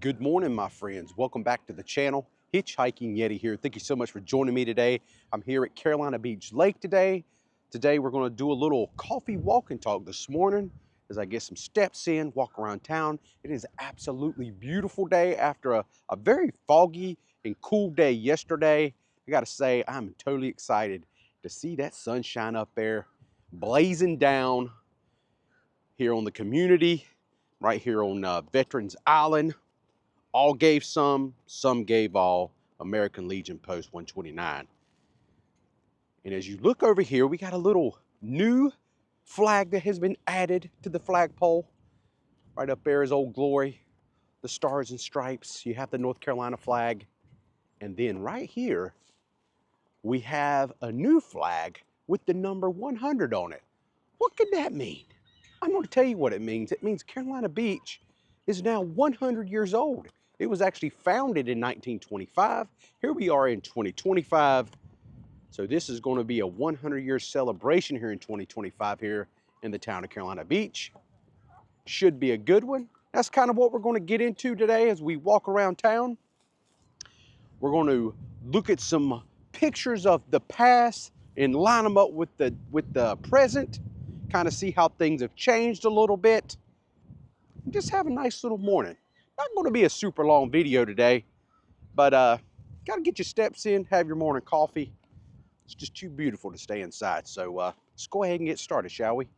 Good morning, my friends. Welcome back to the channel. Hitchhiking Yeti here. Thank you so much for joining me today. I'm here at Carolina Beach Lake today. Today we're going to do a little coffee walk and talk this morning as I get some steps in, walk around town. It is absolutely beautiful day after a very foggy and cool day yesterday. I got to say, I'm totally excited to see that sunshine up there blazing down here on the community, right here on Veterans Island. All gave some gave all. American Legion Post 129. And as you look over here, we got a little new flag that has been added to the flagpole. Right up there is Old Glory, the Stars and Stripes. You have the North Carolina flag. And then right here, we have a new flag with the number 100 on it. What could that mean? I'm going to tell you what it means. It means Carolina Beach is now 100 years old. It was actually founded in 1925. Here we are in 2025. So this is going to be a 100-year celebration here in 2025 here in the town of Carolina Beach. Should be a good one. That's kind of what we're going to get into today as we walk around town. We're going to look at some pictures of the past and line them up with the present. Kind of see how things have changed a little bit. And just have a nice little morning. Not going to be a super long video today, but got to get your steps in, have your morning coffee. It's just too beautiful to stay inside. So let's go ahead and get started, shall we?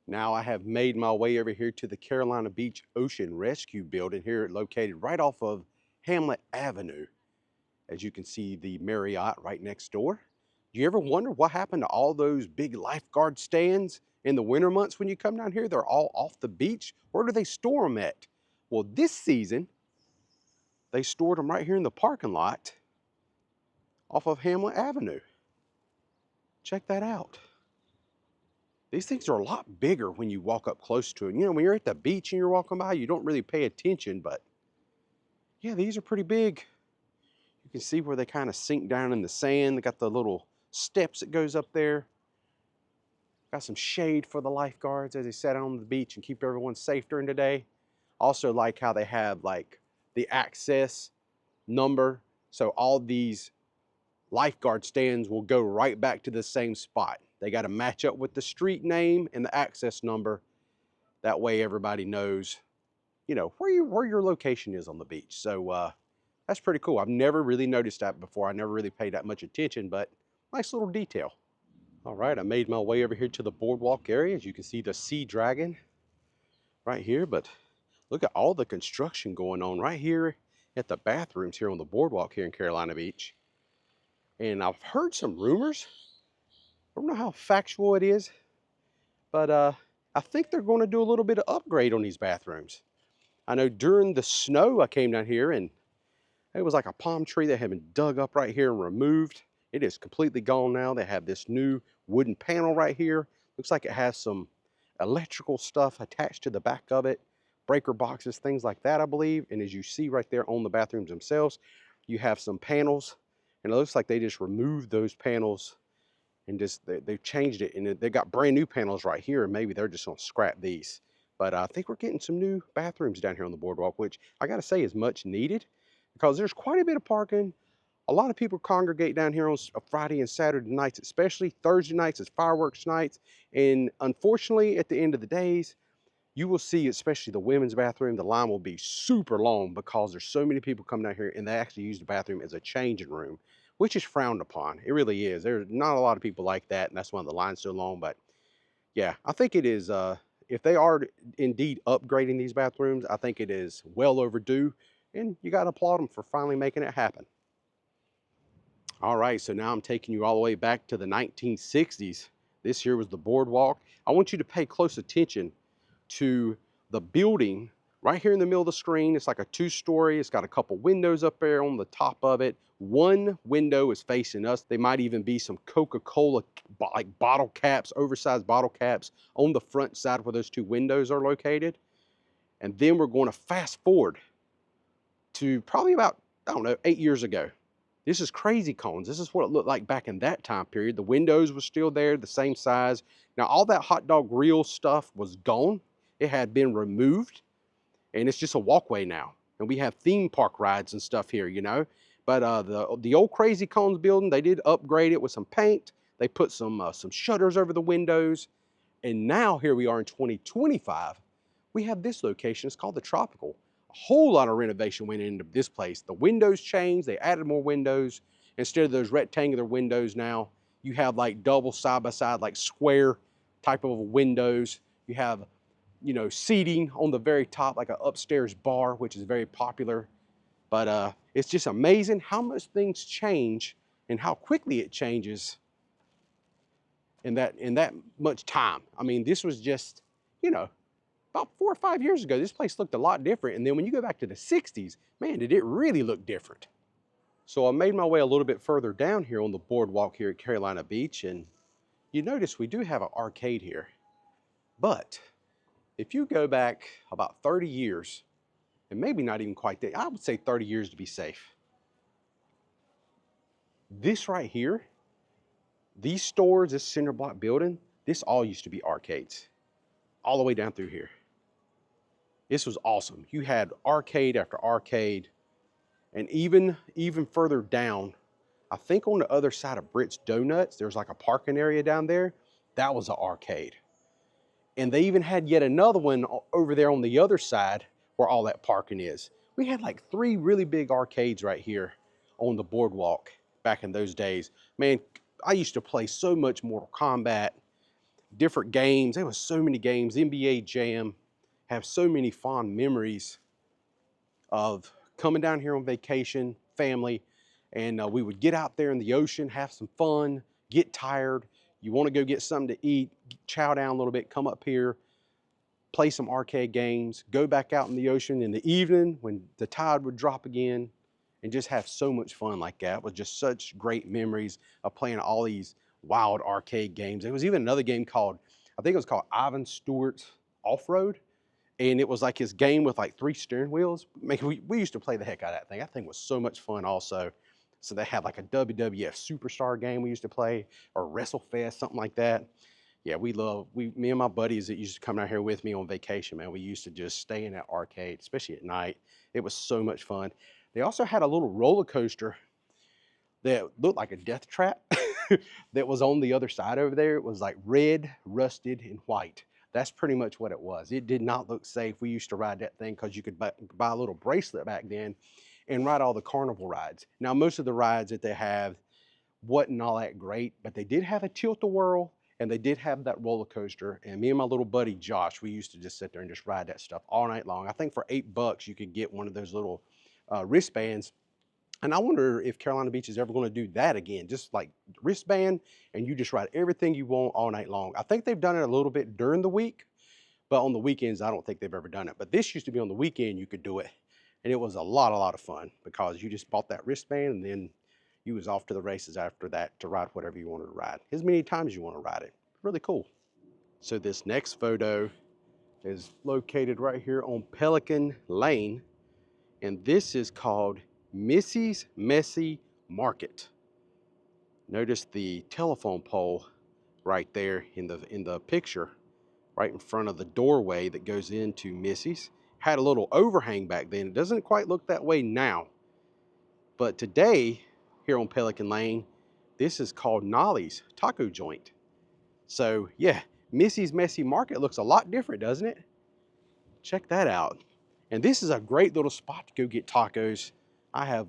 Now I have made my way over here to the Carolina Beach Ocean Rescue Building here, located right off of Hamlet Avenue. As you can see, the Marriott right next door. Do you ever wonder what happened to all those big lifeguard stands in the winter months when you come down here? They're all off the beach. Where do they store them at? Well, this season, they stored them right here in the parking lot off of Hamlet Avenue. Check that out. These things are a lot bigger when you walk up close to them. You know, when you're at the beach and you're walking by, you don't really pay attention, but yeah, these are pretty big. You can see where they kind of sink down in the sand. They got the little steps that goes up there. Got some shade for the lifeguards as they sit on the beach and keep everyone safe during the day. Also like how they have like the access number. So all these lifeguard stands will go right back to the same spot. They got to match up with the street name and the access number. That way everybody knows, you know, where your location is on the beach. So that's pretty cool. I've never really noticed that before. I never really paid that much attention, but nice little detail. All right, I made my way over here to the boardwalk area. As you can see, the Sea Dragon right here, but look at all the construction going on right here at the bathrooms here on the boardwalk here in Carolina Beach. And I've heard some rumors. I don't know how factual it is, but I think they're going to do a little bit of upgrade on these bathrooms. I know during the snow I came down here and it was like a palm tree that had been dug up right here and removed. It is completely gone now. They have this new wooden panel right here. Looks like it has some electrical stuff attached to the back of it. Breaker boxes, things like that, I believe. And as you see right there on the bathrooms themselves, you have some panels. And it looks like they just removed those panels and just they've changed it. And they got brand new panels right here. And maybe they're just going to scrap these. But I think we're getting some new bathrooms down here on the boardwalk, which I got to say is much needed because there's quite a bit of parking. A lot of people congregate down here on Friday and Saturday nights, especially Thursday nights is fireworks nights. And unfortunately, at the end of the days, you will see, especially the women's bathroom, the line will be super long because there's so many people coming down here and they actually use the bathroom as a changing room, which is frowned upon. It really is. There's not a lot of people like that, and that's why the line's so long. But yeah, I think it is, if they are indeed upgrading these bathrooms, I think it is well overdue, and you got to applaud them for finally making it happen. All right, so now I'm taking you all the way back to the 1960s. This here was the boardwalk. I want you to pay close attention to the building right here in the middle of the screen. It's like a two-story. It's got a couple windows up there on the top of it. One window is facing us. There might even be some Coca-Cola like bottle caps, oversized bottle caps on the front side where those two windows are located. And then we're going to fast forward to probably about, I don't know, 8 years ago. This is Crazy Cones. This is what it looked like back in that time period. The windows were still there, the same size. Now, all that hot dog grill stuff was gone. It had been removed, and it's just a walkway now. and we have theme park rides and stuff here, you know. But the old Crazy Cones building, they did upgrade it with some paint. They put some shutters over the windows. And now here we are in 2025. We have this location. It's called the Tropical. A whole lot of renovation went into this place. The windows changed. They added more windows. Instead of those rectangular windows now, you have like double side by side, like square type of windows. You have, you know, seating on the very top, like an upstairs bar, which is very popular. But it's just amazing how much things change and how quickly it changes in that much time. I mean, this was just, you know, about 4 or 5 years ago, this place looked a lot different. And then when you go back to the 60s, man, did it really look different. So I made my way a little bit further down here on the boardwalk here at Carolina Beach, and you notice we do have an arcade here. But if you go back about 30 years, and maybe not even quite that, I would say 30 years to be safe. This right here, these stores, this cinder block building, this all used to be arcades, all the way down through here. This was awesome. You had arcade after arcade, and even further down, I think on the other side of Britt's Donuts, there's like a parking area down there. That was an arcade. And they even had yet another one over there on the other side where all that parking is. We had like 3 really big arcades right here on the boardwalk back in those days. Man, I used to play so much Mortal Kombat, different games. There was so many games, NBA Jam. Have so many fond memories of coming down here on vacation, family, and we would get out there in the ocean, have some fun, get tired. You want to go get something to eat, chow down a little bit, come up here, play some arcade games, go back out in the ocean in the evening when the tide would drop again, and just have so much fun like that. It was just such great memories of playing all these wild arcade games. There was even another game called, I think it was called Ivan Stewart's Off-Road. And it was like his game with like 3 steering wheels. Man, we used to play the heck out of that thing. That thing was so much fun also. So they had like a WWF Superstar game we used to play, or WrestleFest, something like that. Yeah, me and my buddies that used to come down here with me on vacation, man, we used to just stay in that arcade, especially at night. It was so much fun. They also had a little roller coaster that looked like a death trap that was on the other side over there. It was like red, rusted, and white. That's pretty much what it was. It did not look safe. We used to ride that thing because you could buy a little bracelet back then and ride all the carnival rides. Now, most of the rides that they have wasn't all that great, but they did have a tilt-a-whirl and they did have that roller coaster. And me and my little buddy Josh, we used to just sit there and just ride that stuff all night long. I think for $8 you could get one of those little wristbands. And I wonder if Carolina Beach is ever going to do that again, just like wristband, and you just ride everything you want all night long. I think they've done it a little bit during the week, but on the weekends, I don't think they've ever done it. But this used to be on the weekend, you could do it. And it was a lot of fun because you just bought that wristband and then you was off to the races after that to ride whatever you wanted to ride, as many times you want to ride it. Really cool. So this next photo is located right here on Pelican Lane, and this is called Missy's Messy Market. Notice the telephone pole right there in the picture, right in front of the doorway that goes into Missy's. Had a little overhang back then. It doesn't quite look that way now. But today, here on Pelican Lane, this is called Nollie's Taco Joint. So yeah, Missy's Messy Market looks a lot different, doesn't it? Check that out. And this is a great little spot to go get tacos. I have,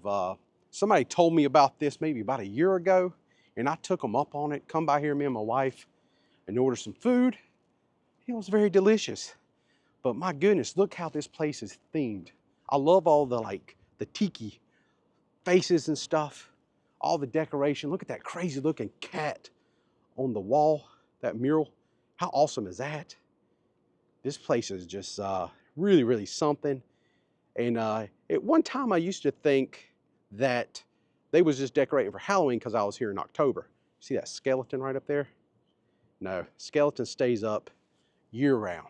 somebody told me about this maybe about a year ago, and I took them up on it. Come by here, me and my wife, and order some food. It was very delicious. But my goodness, look how this place is themed. I love all the tiki faces and stuff, all the decoration. Look at that crazy looking cat on the wall, that mural. How awesome is that? This place is just really something. And at one time I used to think that they was just decorating for Halloween because I was here in October. See that skeleton right up there? No, skeleton stays up year round.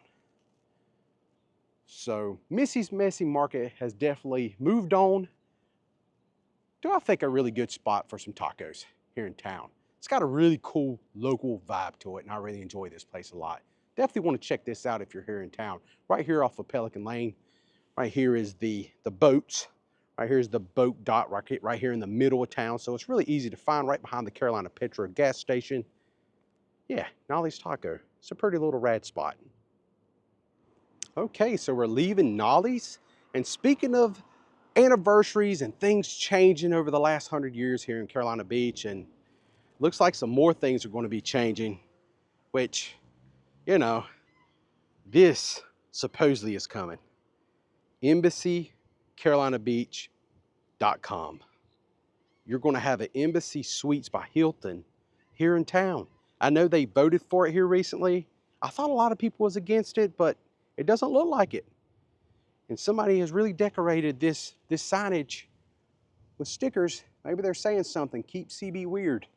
So Missy's Messy Market has definitely moved on to, I think, a really good spot for some tacos here in town. It's got a really cool local vibe to it, and I really enjoy this place a lot. Definitely want to check this out if you're here in town. Right here off of Pelican Lane, Right here is the boats. Right here's the boat dock right here in the middle of town. So it's really easy to find right behind the Carolina Petro gas station. Yeah, Nollie's Taco. It's a pretty little rad spot. Okay, so we're leaving Nollie's. And speaking of anniversaries and things changing over the last 100 years here in Carolina Beach, and looks like some more things are going to be changing, which, you know, this supposedly is coming. EmbassyCarolinaBeach.com. You're going to have an Embassy Suites by Hilton here in town. I know they voted for it here recently. I thought a lot of people was against it, but it doesn't look like it. And somebody has really decorated this signage with stickers. Maybe they're saying something, keep CB weird.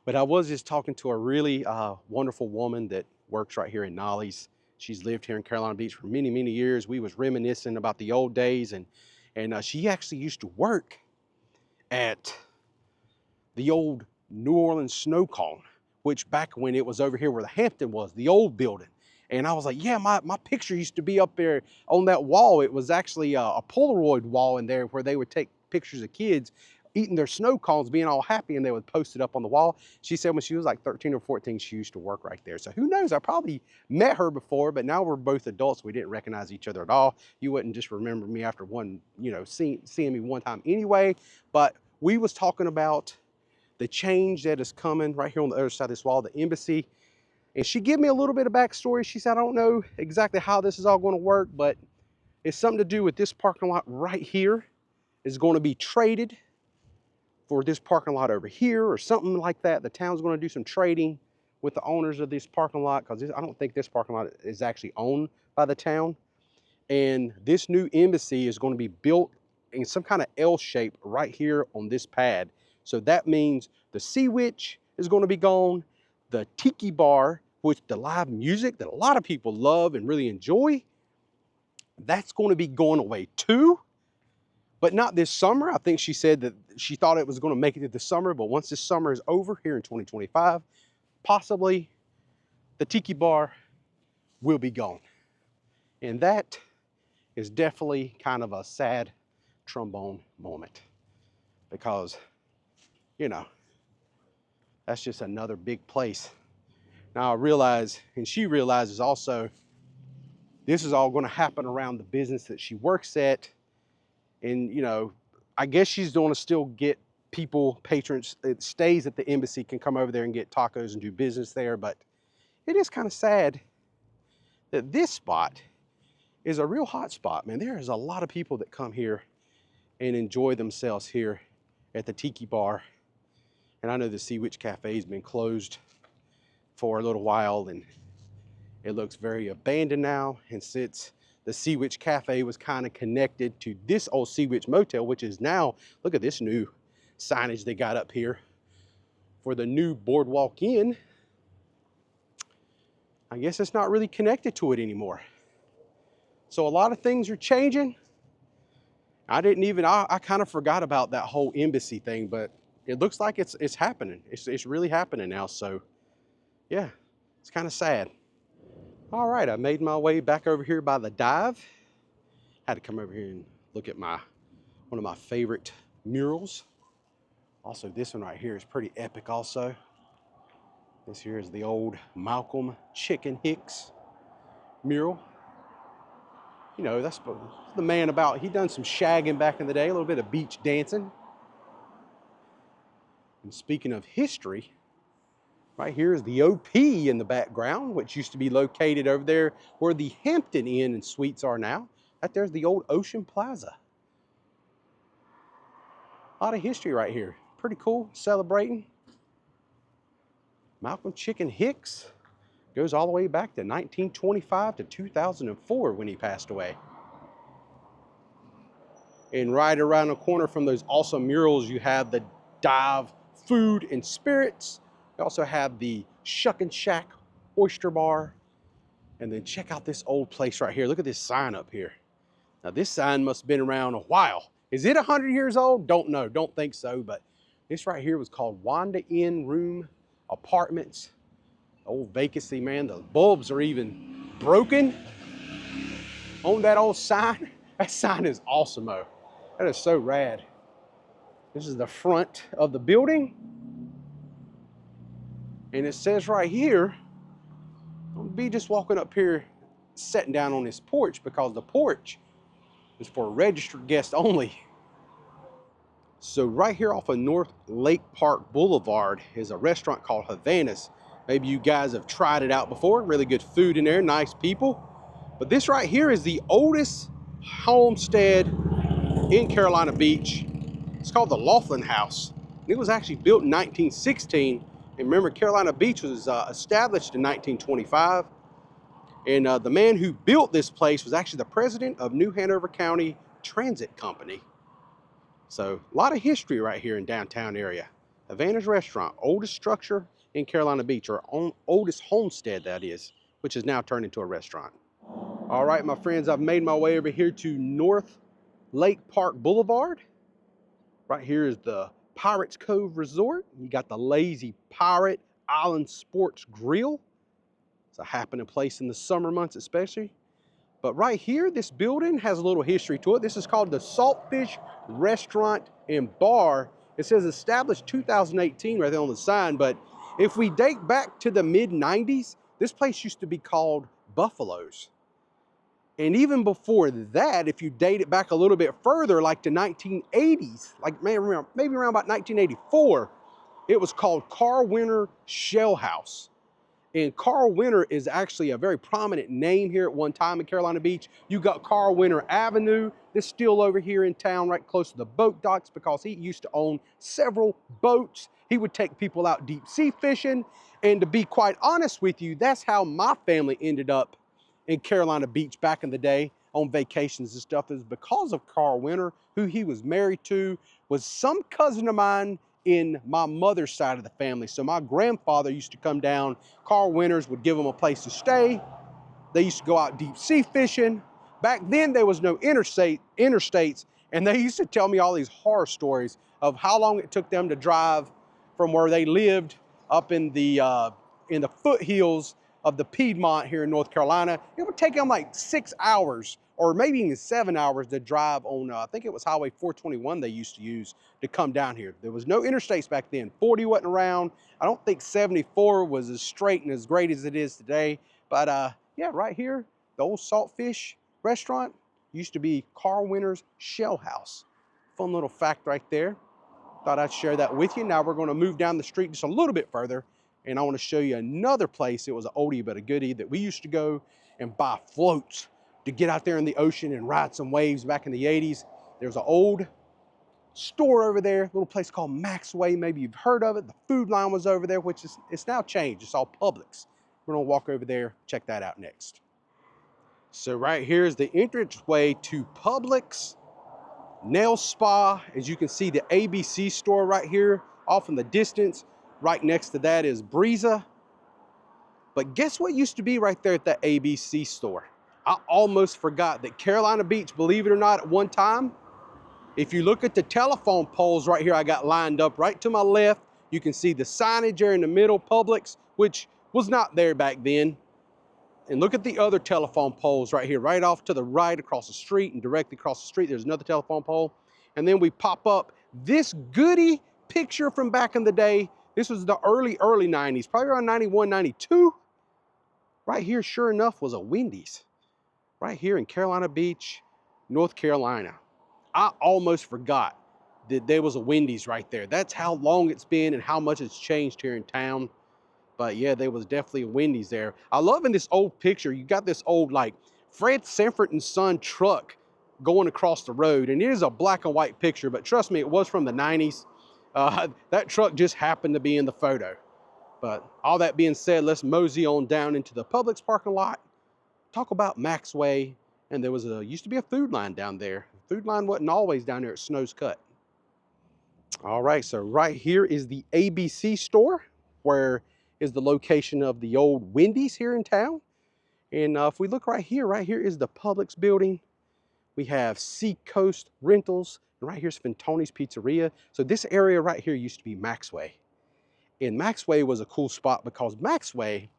But I was just talking to a really wonderful woman that works right here in Nollie's. She's lived here in Carolina Beach for many, many years. We was reminiscing about the old days, and she actually used to work at the old New Orleans Snow Cone, which back when it was over here where the Hampton was, the old building. And I was like, yeah, my picture used to be up there on that wall. It was actually a Polaroid wall in there where they would take pictures of kids eating their snow cones, being all happy, and they would post it up on the wall. She said when she was like 13 or 14, she used to work right there. So who knows? I probably met her before, but now we're both adults. We didn't recognize each other at all. You wouldn't just remember me after one, seeing me one time anyway. But we was talking about the change that is coming right here on the other side of this wall, the Embassy. And she gave me a little bit of backstory. She said, I don't know exactly how this is all going to work, but it's something to do with this parking lot right here is going to be traded for this parking lot over here or something like that. The town's going to do some trading with the owners of this parking lot, because I don't think this parking lot is actually owned by the town. And this new Embassy is going to be built in some kind of L shape right here on this pad. So that means the Sea Witch is going to be gone. The Tiki Bar, which the live music that a lot of people love and really enjoy, that's going to be going away too. But not this summer. I think she said that she thought it was going to make it to the summer, but once this summer is over here in 2025, possibly the Tiki Bar will be gone. And that is definitely kind of a sad trombone moment, because, that's just another big place. Now I realize, and she realizes also, this is all going to happen around the business that she works at. And, I guess she's going to still get people, patrons that stays at the Embassy can come over there and get tacos and do business there. But it is kind of sad that this spot is a real hot spot, man. There is a lot of people that come here and enjoy themselves here at the Tiki Bar. And I know the Sea Witch Cafe has been closed for a little while, and it looks very abandoned now. And since the Sea Witch Cafe was kind of connected to this old Sea Witch Motel, which is now, look at this new signage they got up here for the new Boardwalk Inn. I guess it's not really connected to it anymore. So a lot of things are changing. I kind of forgot about that whole Embassy thing, but it looks like it's happening. It's really happening now. So yeah, it's kind of sad. All right, I made my way back over here by the dive. Had to come over here and look at one of my favorite murals. Also, this one right here is pretty epic also. This here is the old Malcolm Chicken Hicks mural. That's the man about, he done some shagging back in the day, a little bit of beach dancing. And speaking of history, right here is the OP in the background, which used to be located over there where the Hampton Inn and Suites are now. Right there's the old Ocean Plaza. A lot of history right here. Pretty cool, celebrating. Malcolm Chicken Hicks goes all the way back to 1925 to 2004 when he passed away. And right around the corner from those awesome murals, you have the Dive Food and Spirits. You also have the Shuck and Shack Oyster Bar. And then check out this old place right here. Look at this sign up here. Now this sign must have been around a while. Is it 100 years old? Don't know, don't think so. But this right here was called Wanda Inn Room Apartments. Old vacancy, man. The bulbs are even broken. on that old sign. That sign is awesome, though. That is so rad. This is the front of the building. And it says right here, I'll be just walking up here, sitting down on this porch because the porch is for registered guests only. So right here off of North Lake Park Boulevard is a restaurant called Havana's. Maybe you guys have tried it out before. Really good food in there, nice people. But this right here is the oldest homestead in Carolina Beach. It's called the Laughlin House. It was actually built in 1916. And remember, Carolina Beach was established in 1925. And the man who built this place was actually the president of New Hanover County Transit Company. So a lot of history right here in downtown area. Havana's Restaurant, oldest structure in Carolina Beach, or oldest homestead that is, which is now turned into a restaurant. All right, my friends, I've made my way over here to North Lake Park Boulevard. Right here is the Pirates Cove Resort. You got the Lazy Pirate Island Sports Grill. It's a happening place in the summer months especially. But right here, this building has a little history to it. This is called the Saltfish Restaurant and Bar. It says established 2018 right there on the sign, but if we date back to the mid-90s, this place used to be called Buffalo's. And even before that, if you date it back a little bit further, like to 1980s, like maybe around about 1984, it was called Carl Winter Shell House. And Carl Winter is actually a very prominent name here at one time in Carolina Beach. You got Carl Winter Avenue. That's still over here in town, right close to the boat docks, because he used to own several boats. He would take people out deep sea fishing. And to be quite honest with you, that's how my family ended up in Carolina Beach back in the day on vacations and stuff, is because of Carl Winter, who he was married to, was some cousin of mine in my mother's side of the family. So my grandfather used to come down. Carl Winters would give them a place to stay. They used to go out deep sea fishing. Back then there was no interstates, and they used to tell me all these horror stories of how long it took them to drive from where they lived up in the foothills of the Piedmont here in North Carolina. It would take them like 6 hours or maybe even 7 hours to drive on, I think it was Highway 421 they used to use to come down here. There was no interstates back then. 40 wasn't around. I don't think 74 was as straight and as great as it is today. But yeah, right here, the old Saltfish Restaurant used to be Carl Winter's Shell House. Fun little fact right there. Thought I'd share that with you. Now we're going to move down the street just a little bit further, and I want to show you another place. It was an oldie but a goodie that we used to go and buy floats to get out there in the ocean and ride some waves back in the 80s. There's an old store over there, a little place called Maxway. Maybe you've heard of it. The food line was over there, which is, it's now changed. It's all Publix. We're gonna walk over there, check that out next. So right here is the entranceway to Publix Nail Spa. As you can see, the ABC store right here off in the distance. Right next to that is Breeza. But guess what used to be right there at that ABC store? I almost forgot that Carolina Beach, believe it or not, at one time, if you look at the telephone poles right here, I got lined up right to my left. You can see the signage there in the middle, Publix, which was not there back then. And look at the other telephone poles right here, right off to the right across the street, and directly across the street, there's another telephone pole. And then we pop up this goodie picture from back in the day. This was the early 90s, probably around 91, 92. Right here, sure enough, was a Wendy's. Right here in Carolina Beach, North Carolina. I almost forgot that there was a Wendy's right there. That's how long it's been and how much it's changed here in town. But yeah, there was definitely a Wendy's there. I love in this old picture, you got this old like Fred Sanford and Son truck going across the road. And it is a black and white picture, but trust me, it was from the 90s. That truck just happened to be in the photo. But all that being said, let's mosey on down into the Publix parking lot. Talk about Maxway, and there was used to be a food line down there. The food line wasn't always down there at Snow's Cut. All right, so right here is the ABC store, where is the location of the old Wendy's here in town. And if we look right here is the Publix building. We have Seacoast Rentals, and right here's Fantoni's Pizzeria. So this area right here used to be Maxway. And Maxway was a cool spot because Maxway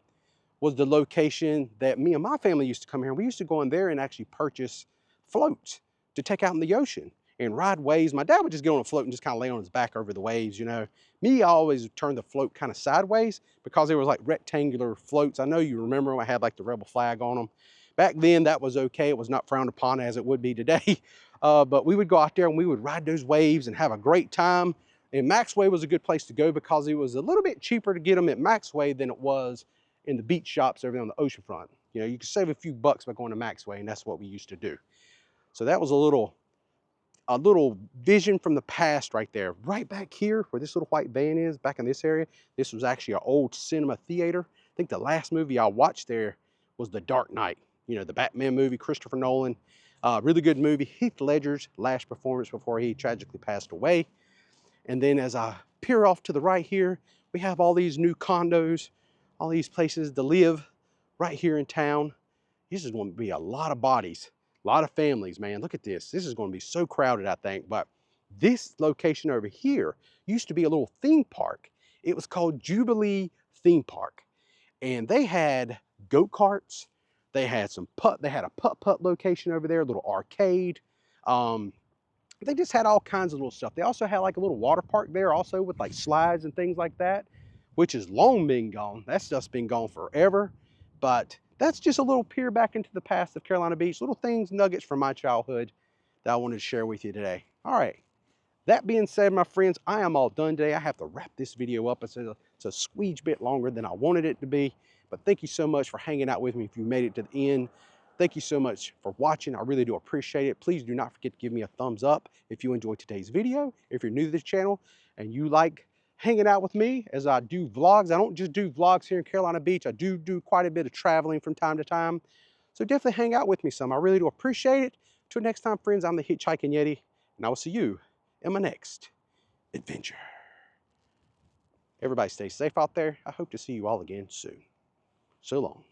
was the location that me and my family used to come here. We used to go in there and actually purchase floats to take out in the ocean and ride waves. My dad would just get on a float and just kind of lay on his back over the waves, you know. Me, I always turned the float kind of sideways because there was like rectangular floats. I know you remember them. I had like the rebel flag on them. Back then, that was okay. It was not frowned upon as it would be today. But we would go out there and we would ride those waves and have a great time. And Maxway was a good place to go because it was a little bit cheaper to get them at Maxway than it was in the beach shops over there on the ocean front. You know, you could save a few bucks by going to Maxway, and that's what we used to do. So that was a little vision from the past right there. Right back here where this little white van is, back in this area, this was actually an old cinema theater. I think the last movie I watched there was The Dark Knight. You know, the Batman movie, Christopher Nolan. Really good movie. Heath Ledger's last performance before he tragically passed away. And then as I peer off to the right here, we have all these new condos, all these places to live right here in town. This is going to be a lot of bodies, a lot of families, man. Look at this. This is going to be so crowded, I think. But this location over here used to be a little theme park. It was called Jubilee Theme Park. And they had go-karts. They had they had a putt-putt location over there, a little arcade. They just had all kinds of little stuff. They also had like a little water park there also with like slides and things like that, which has long been gone. That stuff's been gone forever. But that's just a little peer back into the past of Carolina Beach, little things, nuggets from my childhood that I wanted to share with you today. All right. That being said, my friends, I am all done today. I have to wrap this video up. It's a squeege bit longer than I wanted it to be. But thank you so much for hanging out with me if you made it to the end. Thank you so much for watching. I really do appreciate it. Please do not forget to give me a thumbs up if you enjoyed today's video. If you're new to this channel and you like hanging out with me as I do vlogs. I don't just do vlogs here in Carolina Beach. I do quite a bit of traveling from time to time. So definitely hang out with me some. I really do appreciate it. Till next time, friends, I'm the Hitchhiking Yeti, and I will see you in my next adventure. Everybody stay safe out there. I hope to see you all again soon. So long.